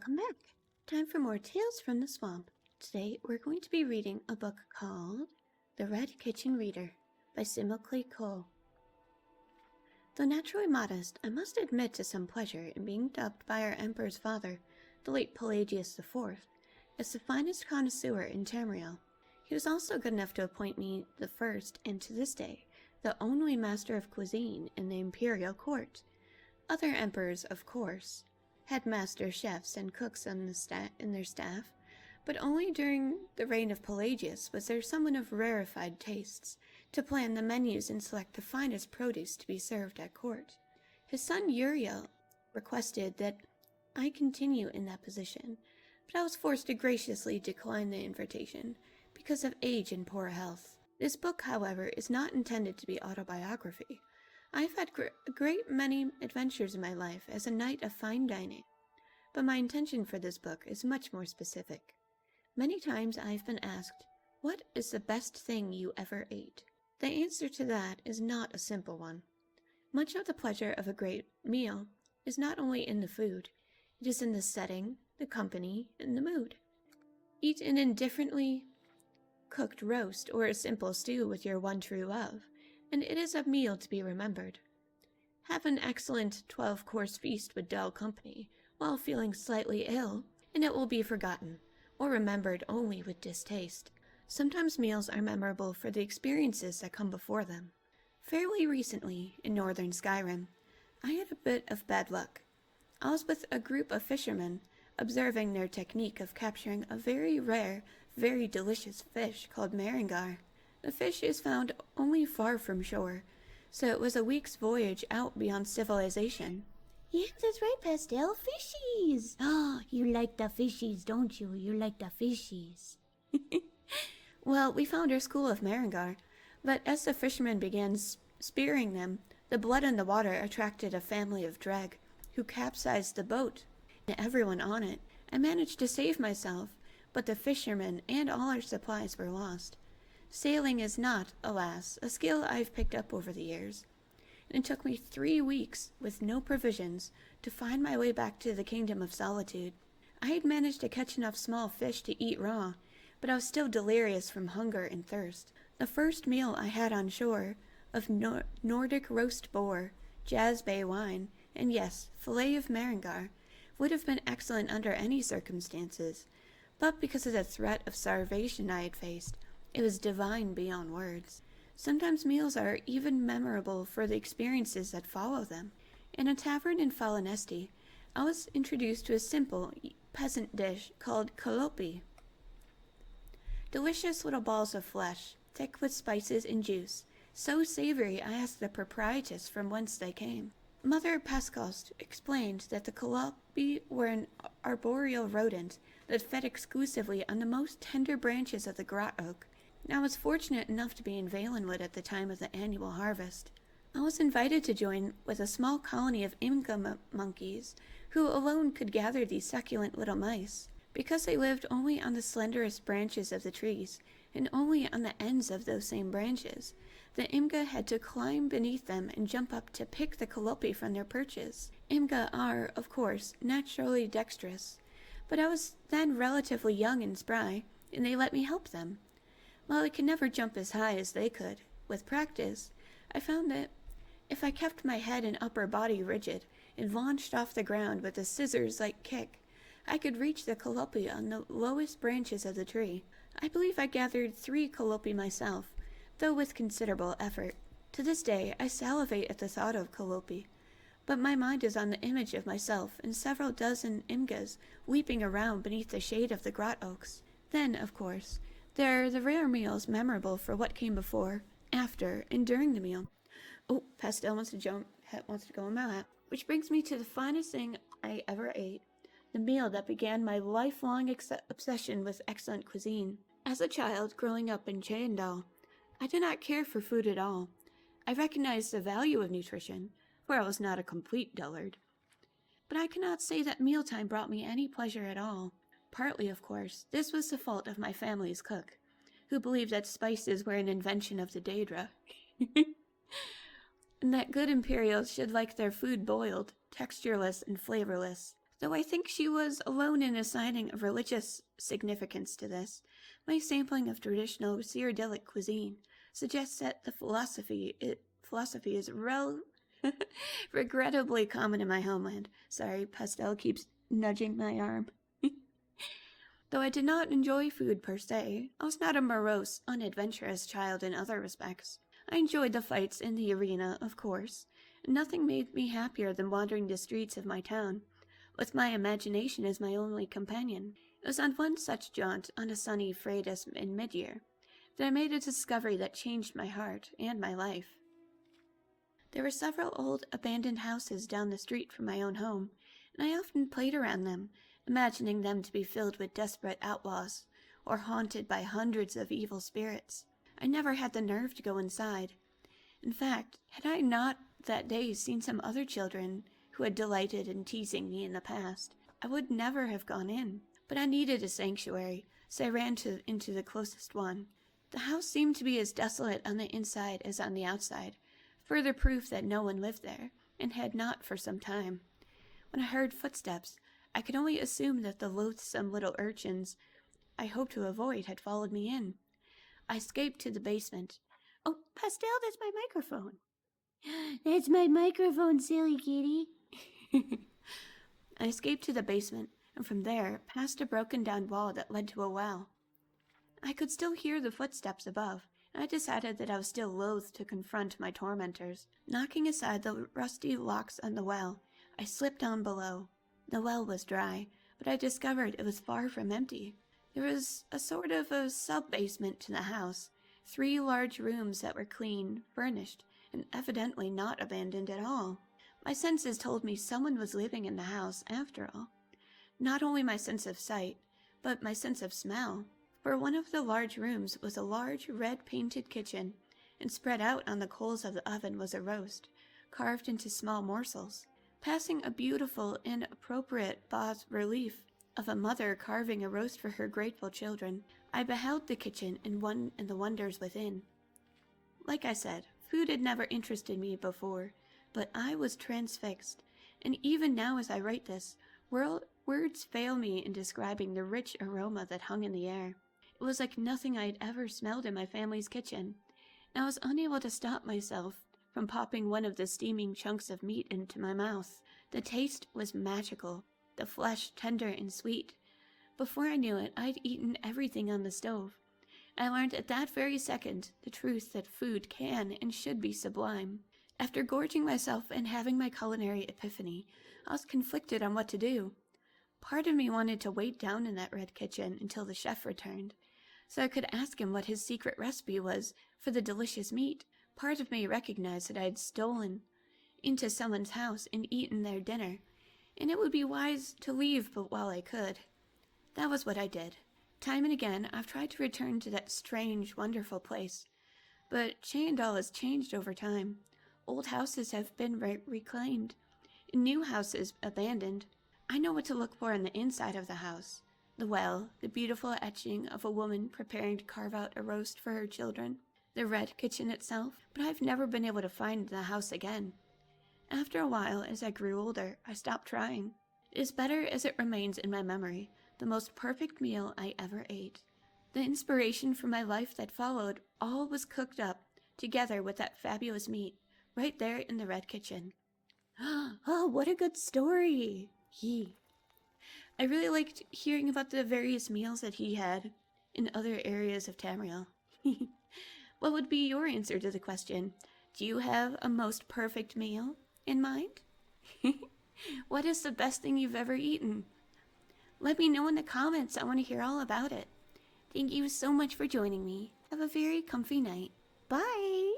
welcome back. Time for more Tales from the Swamp. Today we're going to be reading a book called The Red Kitchen Reader by Similclay Cole. Though naturally modest, I must admit to some pleasure in being dubbed by our emperor's father, the late Pelagius IV, as the finest connoisseur in Tamriel. He was also good enough to appoint me the first, and to this day, the only master of cuisine in the imperial court. Other emperors, of course, had master chefs and cooks in their staff, but only during the reign of Pelagius was there someone of rarefied tastes to plan the menus and select the finest produce to be served at court. His son Uriel requested that I continue in that position, but I was forced to graciously decline the invitation because of age and poor health. This book, however, is not intended to be autobiography. I've had a great many adventures in my life as a knight of fine dining, but my intention for this book is much more specific. Many times I've been asked, what is the best thing you ever ate? The answer to that is not a simple one. Much of the pleasure of a great meal is not only in the food, it is in the setting, the company, and the mood. Eat an indifferently cooked roast or a simple stew with your one true love, and it is a meal to be remembered. Have an excellent 12-course feast with dull company, while feeling slightly ill, and it will be forgotten, or remembered only with distaste. Sometimes meals are memorable for the experiences that come before them. Fairly recently, in northern Skyrim, I had a bit of bad luck. I was with a group of fishermen, observing their technique of capturing a very rare, very delicious fish called maringar. The fish is found only far from shore, so it was a week's voyage out beyond civilization. Yes, that's right, Pastel. Fishies! Oh, you like the fishies, don't you? You like the fishies. Well, we found our school of maringar, but as the fishermen began spearing them, the blood in the water attracted a family of dreg, who capsized the boat and everyone on it. I managed to save myself, but the fishermen and all our supplies were lost. Sailing is not, alas, a skill I've picked up over the years, and it took me 3 weeks, with no provisions, to find my way back to the Kingdom of Solitude. I had managed to catch enough small fish to eat raw, but I was still delirious from hunger and thirst. The first meal I had on shore, of Nordic roast boar, Jazz Bay wine, and yes, fillet of maringar, would have been excellent under any circumstances, but because of the threat of starvation I had faced, it was divine beyond words. Sometimes meals are even memorable for the experiences that follow them. In a tavern in Falanesti, I was introduced to a simple peasant dish called kalopi. Delicious little balls of flesh, thick with spices and juice, so savory I asked the proprietress from whence they came. Mother Pascost explained that the kalopi were an arboreal rodent that fed exclusively on the most tender branches of the grot oak. I was fortunate enough to be in Valenwood at the time of the annual harvest. I was invited to join with a small colony of Imga monkeys, who alone could gather these succulent little mice. Because they lived only on the slenderest branches of the trees, and only on the ends of those same branches, the Imga had to climb beneath them and jump up to pick the kalopi from their perches. Imga are, of course, naturally dexterous, but I was then relatively young and spry, and they let me help them. While I could never jump as high as they could, with practice, I found that if I kept my head and upper body rigid and launched off the ground with a scissors-like kick, I could reach the kalopi on the lowest branches of the tree. I believe I gathered 3 kalopi myself, though with considerable effort. To this day, I salivate at the thought of kalopi, but my mind is on the image of myself and several dozen imgas weeping around beneath the shade of the grot oaks. Then, of course, there are the rare meals memorable for what came before, after, and during the meal. Oh, Pastel wants to go in my lap. Which brings me to the finest thing I ever ate, the meal that began my lifelong obsession with excellent cuisine. As a child growing up in Chandal, I did not care for food at all. I recognized the value of nutrition, for I was not a complete dullard. But I cannot say that mealtime brought me any pleasure at all. Partly, of course, this was the fault of my family's cook, who believed that spices were an invention of the Daedra, and that good Imperials should like their food boiled, textureless and flavorless. Though I think she was alone in assigning a religious significance to this, my sampling of traditional Cyrodiilic cuisine suggests that the philosophy is regrettably common in my homeland. Sorry, Pastel keeps nudging my arm. Though I did not enjoy food per se, I was not a morose, unadventurous child in other respects. I enjoyed the fights in the arena, of course, and nothing made me happier than wandering the streets of my town, with my imagination as my only companion. It was on one such jaunt on a sunny Freydis in mid-year that I made a discovery that changed my heart and my life. There were several old abandoned houses down the street from my own home, and I often played around them, imagining them to be filled with desperate outlaws, or haunted by hundreds of evil spirits. I never had the nerve to go inside. In fact, had I not that day seen some other children who had delighted in teasing me in the past, I would never have gone in. But I needed a sanctuary, so I ran into the closest one. The house seemed to be as desolate on the inside as on the outside, further proof that no one lived there, and had not for some time. When I heard footsteps, I could only assume that the loathsome little urchins I hoped to avoid had followed me in. I escaped to the basement. Oh, Pastel, that's my microphone. That's my microphone, silly kitty. I escaped to the basement, and from there, past a broken-down wall that led to a well. I could still hear the footsteps above, and I decided that I was still loath to confront my tormentors. Knocking aside the rusty locks on the well, I slipped down below. The well was dry, but I discovered it was far from empty. There was a sort of a sub-basement to the house, 3 large rooms that were clean, furnished, and evidently not abandoned at all. My senses told me someone was living in the house, after all. Not only my sense of sight, but my sense of smell. For one of the large rooms was a large red-painted kitchen, and spread out on the coals of the oven was a roast, carved into small morsels. Passing a beautiful and appropriate bas-relief of a mother carving a roast for her grateful children, I beheld the kitchen and the wonders within. Like I said, food had never interested me before, but I was transfixed, and even now as I write this, words fail me in describing the rich aroma that hung in the air. It was like nothing I had ever smelled in my family's kitchen, and I was unable to stop myself from popping one of the steaming chunks of meat into my mouth. The taste was magical, the flesh tender and sweet. Before I knew it, I'd eaten everything on the stove. I learned at that very second the truth that food can and should be sublime. After gorging myself and having my culinary epiphany, I was conflicted on what to do. Part of me wanted to wait down in that red kitchen until the chef returned, so I could ask him what his secret recipe was for the delicious meat. Part of me recognized that I had stolen into someone's house and eaten their dinner, and it would be wise to leave but while I could. That was what I did. Time and again, I've tried to return to that strange, wonderful place, but Chandal has changed over time. Old houses have been reclaimed, and new houses abandoned. I know what to look for on the inside of the house. The well, the beautiful etching of a woman preparing to carve out a roast for her children, the red kitchen itself, but I've never been able to find the house again. After a while, as I grew older, I stopped trying. It is better as it remains in my memory, the most perfect meal I ever ate. The inspiration for my life that followed all was cooked up, together with that fabulous meat, right there in the red kitchen. Oh, what a good story! I really liked hearing about the various meals that he had in other areas of Tamriel. What would be your answer to the question? Do you have a most perfect meal in mind? What is the best thing you've ever eaten? Let me know in the comments. I want to hear all about it. Thank you so much for joining me. Have a very comfy night. Bye!